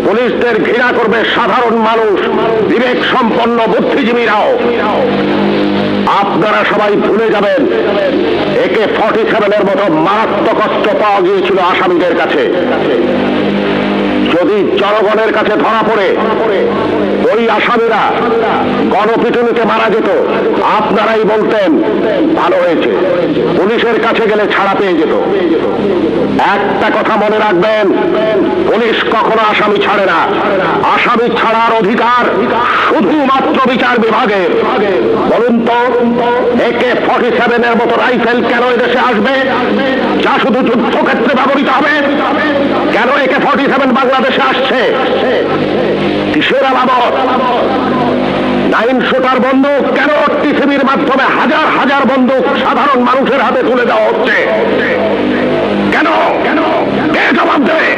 পুলিশদের ঘৃণা করবে সাধারণ মানুষ, বিবেক সম্পন্ন বুদ্ধিজীবীরাও। আপনারা সবাই ভুলে যাবেন AK-47 মতো মারাত্মক অস্ত্র পাওয়া গিয়েছিল আসামিদের কাছে। যদি জনগণের কাছে ধরা পড়ে ওই আসামিরা গণপিটুনিতে মারা যেত, আপনারাই বলতেন ভালো হয়েছে, পুলিশের কাছে গেলে ছাড়া পেয়ে যেত। একটা কথা মনে রাখবেন, পুলিশ কখনো আসামি ছাড়ে না। আসামি ছাড়ার অধিকার শুধুমাত্র বিচার বিভাগের। বলুন তো, AK-47 মতো রাইফেল কেন এদেশে আসবে, যা শুধু যুদ্ধক্ষেত্রে ব্যবহৃত হবে? কেন AK-47 বাংলাদেশে আসছে? কিসের আলামত? 9 শুটার বন্দুক কেন টিসিবির মাধ্যমে হাজার হাজার বন্দুক সাধারণ মানুষের হাতে তুলে দেওয়া হচ্ছে? কেন? কে জবাব দেবে?